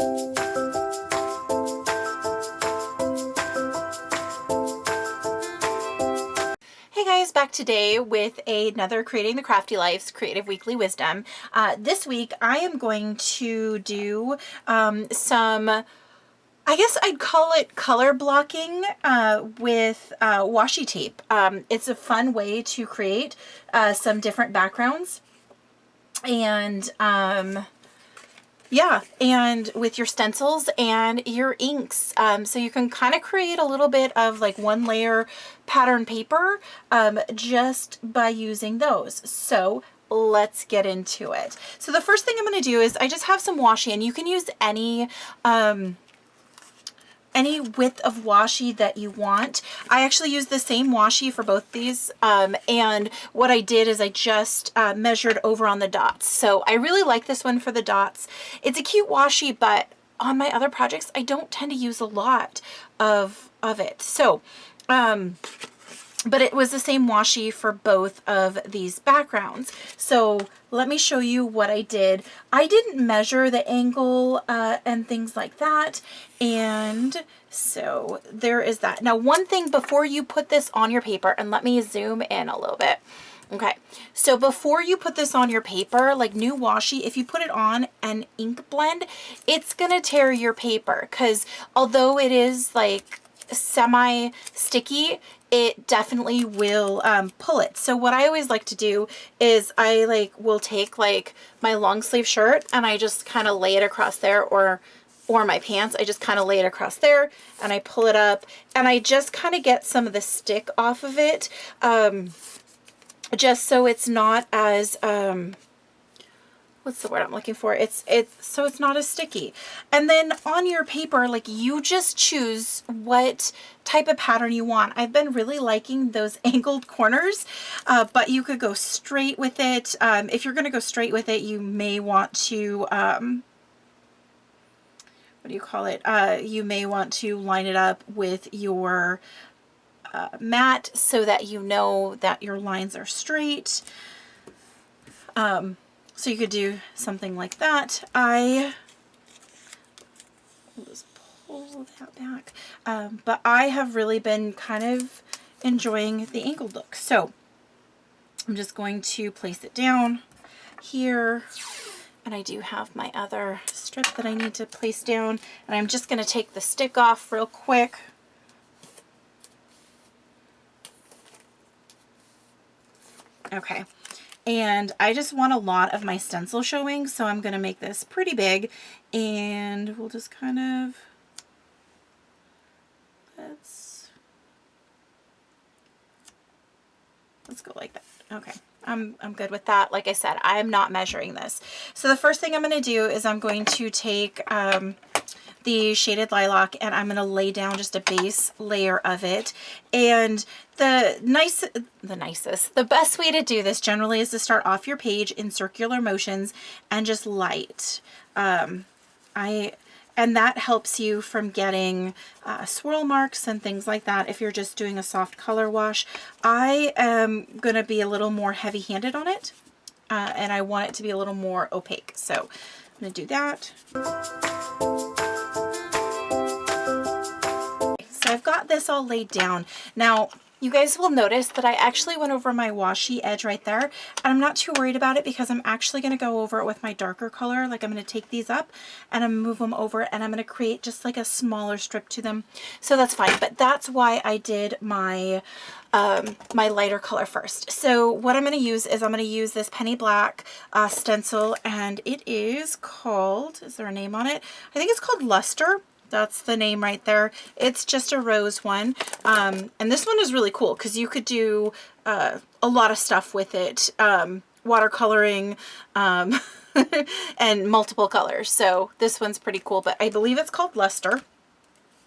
Hey guys, back today with another Creating the Crafty Life's Creative Weekly Wisdom. This week I am going to do some, I guess I'd call it color blocking with washi tape. It's a fun way to create some different backgrounds, and yeah, and with your stencils and your inks. So you can kind of create a little bit of like one layer pattern paper just by using those. So let's get into it. So the first thing I'm going to do is I just have some washi, and you can use any width of washi that you want. I actually use the same washi for both these, and what I did is I just measured over on the dots. So I really like this one for the dots. It's a cute washi, but on my other projects I don't tend to use a lot of it. So but it was the same washi for both of these backgrounds. So let me show you what I did. I didn't measure the angle and things like that. And so there is that. Now, one thing before you put this on your paper, and let me zoom in a little bit. Okay, so before you put this on your paper, like new washi, if you put it on an ink blend, it's gonna tear your paper, because although it is like semi-sticky, it definitely will pull it. So what I always like to do is I will take like my long sleeve shirt and I just kind of lay it across there, or my pants, I just kind of lay it across there and I pull it up and I just kind of get some of the stick off of it, just so it's not as what's the word I'm looking for? So it's not as sticky. And then on your paper, like, you just choose what type of pattern you want. I've been really liking those angled corners, but you could go straight with it. If you're going to go straight with it, you may want to, what do you call it? You may want to line it up with your mat so that you know that your lines are straight. So you could do something like that. I'll just pull that back. But I have really been kind of enjoying the angled look. So I'm just going to place it down here. And I do have my other strip that I need to place down. And I'm just going to take the stick off real quick. Okay. And I just want a lot of my stencil showing, so I'm going to make this pretty big, and we'll just kind of, let's go like that. Okay, I'm good with that. Like I said, I'm not measuring this. So the first thing I'm going to do is I'm going to take the shaded lilac and I'm going to lay down just a base layer of it. And the best way to do this generally is to start off your page in circular motions and just light. And that helps you from getting swirl marks and things like that if you're just doing a soft color wash. I am going to be a little more heavy-handed on it, and I want it to be a little more opaque. So I'm going to do that. So I've got this all laid down. Now, you guys will notice that I actually went over my washi edge right there, and I'm not too worried about it because I'm actually going to go over it with my darker color. Like, I'm going to take these up and I'm going to move them over, and I'm going to create just like a smaller strip to them. So that's fine, but that's why I did my my lighter color first. So what I'm going to use is I'm going to use this penny black stencil, and it is called, is there a name on it? I think it's called Luster. That's the name right there. It's just a rose one. And this one is really cool because you could do a lot of stuff with it. Watercoloring and multiple colors. So this one's pretty cool, but I believe it's called Luster.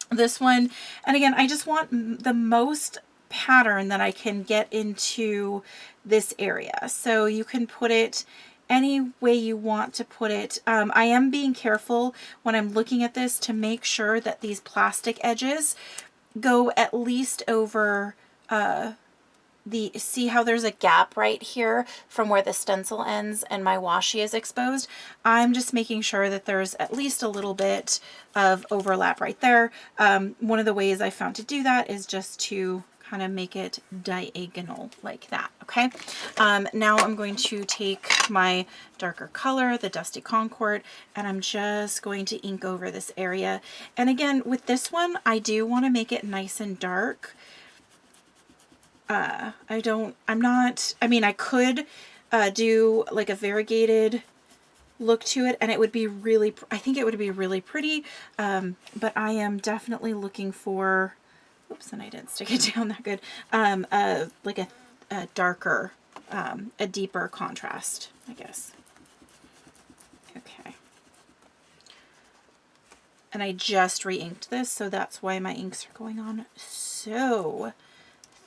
This one, and again, I just want the most pattern that I can get into this area. So you can put it any way you want to put it. I am being careful when I'm looking at this to make sure that these plastic edges go at least over see how there's a gap right here from where the stencil ends and my washi is exposed? I'm just making sure that there's at least a little bit of overlap right there. One of the ways I found to do that is just to kind of make it diagonal like that. Okay. Now I'm going to take my darker color, the Dusty Concord, and I'm just going to ink over this area. And again, with this one, I do want to make it nice and dark. I mean, I could do like a variegated look to it, and it would be really, I think it would be really pretty. But I am definitely looking for, oops, and I didn't stick it down that good, like a darker, a deeper contrast, I guess. Okay. And I just re-inked this, so that's why my inks are going on so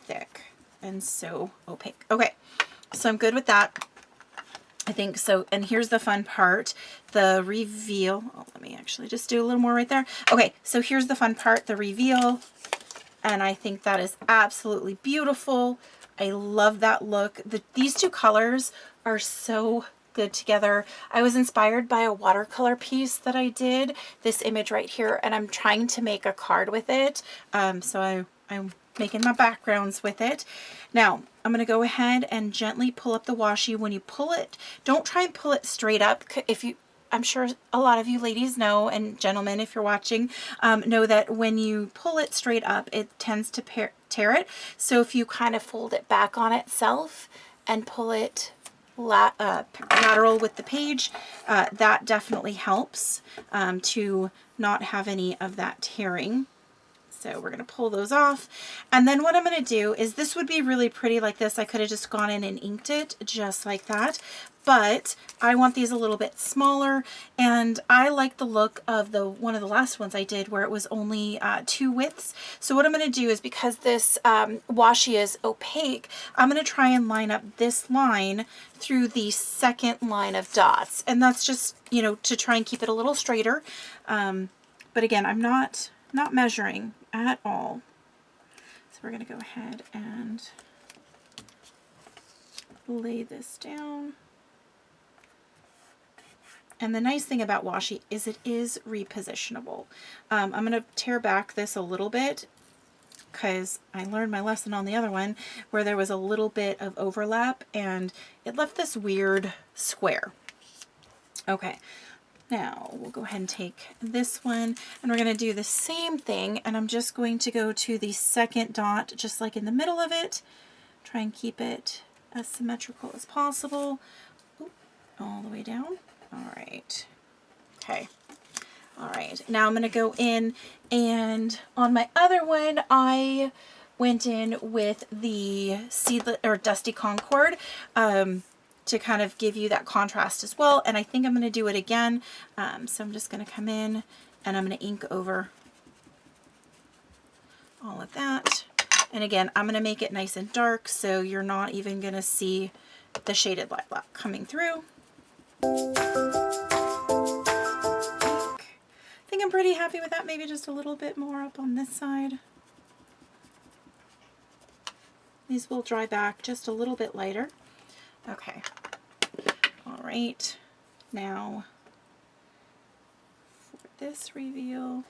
thick and so opaque. Okay, so I'm good with that, I think. So, and here's the fun part, the reveal. Oh, let me actually just do a little more right there. Okay, so here's the fun part, the reveal. And I think that is absolutely beautiful. I love that look. These two colors are so good together. I was inspired by a watercolor piece that I did, this image right here, and I'm trying to make a card with it. So I'm making my backgrounds with it. Now, I'm going to go ahead and gently pull up the washi. When you pull it, don't try and pull it straight up. I'm sure a lot of you ladies know, and gentlemen, if you're watching, know that when you pull it straight up, it tends to tear it. So if you kind of fold it back on itself and pull it lateral with the page, that definitely helps to not have any of that tearing. So we're going to pull those off. And then what I'm going to do is, this would be really pretty like this. I could have just gone in and inked it just like that. But I want these a little bit smaller, and I like the look of one of the last ones I did where it was only 2 widths. So what I'm going to do is, because this washi is opaque, I'm going to try and line up this line through the second line of dots. And that's just, you know, to try and keep it a little straighter. But again, I'm not measuring at all. So we're going to go ahead and lay this down. And the nice thing about washi is it is repositionable. I'm going to tear back this a little bit because I learned my lesson on the other one where there was a little bit of overlap and it left this weird square. Okay. Now we'll go ahead and take this one, and we're going to do the same thing, and I'm just going to go to the second dot just like in the middle of it, try and keep it as symmetrical as possible. Oop, all the way down. All right. Okay. All right. Now I'm going to go in, and on my other one I went in with the Seedless or Dusty Concord to kind of give you that contrast as well. And I think I'm going to do it again. So I'm just going to come in and I'm going to ink over all of that. And again, I'm going to make it nice and dark, so you're not even going to see the shaded lilac coming through. I think I'm pretty happy with that. Maybe just a little bit more up on this side. These will dry back just a little bit lighter. Okay. All right. Now for this reveal,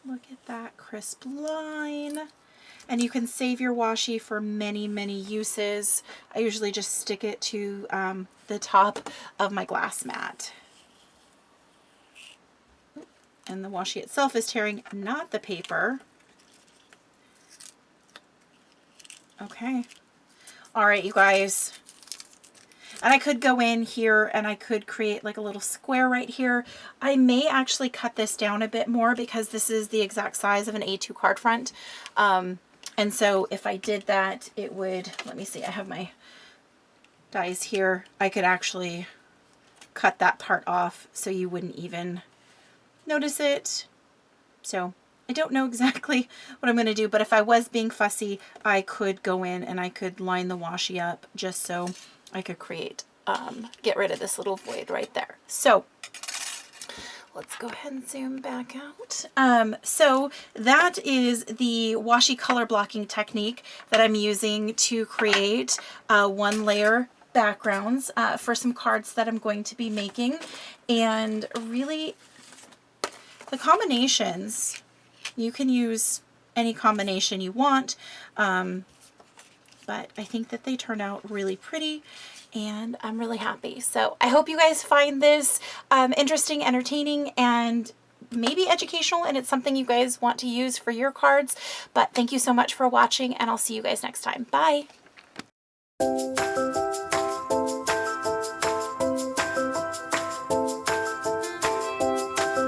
look at that crisp line. And you can save your washi for many, many uses. I usually just stick it to the top of my glass mat. And the washi itself is tearing, not the paper. Okay. All right, you guys. And I could go in here and I could create like a little square right here. I may actually cut this down a bit more because this is the exact size of an A2 card front. And so if I did that, it would, let me see, I have my dies here. I could actually cut that part off so you wouldn't even notice it. So I don't know exactly what I'm going to do, but if I was being fussy, I could go in and I could line the washi up just so I could create, get rid of this little void right there. So let's go ahead and zoom back out. So that is the washi color blocking technique that I'm using to create one layer backgrounds for some cards that I'm going to be making. And really, the combinations, you can use any combination you want, but I think that they turned out really pretty, and I'm really happy. So I hope you guys find this interesting, entertaining, and maybe educational, and it's something you guys want to use for your cards. But thank you so much for watching, and I'll see you guys next time. Bye!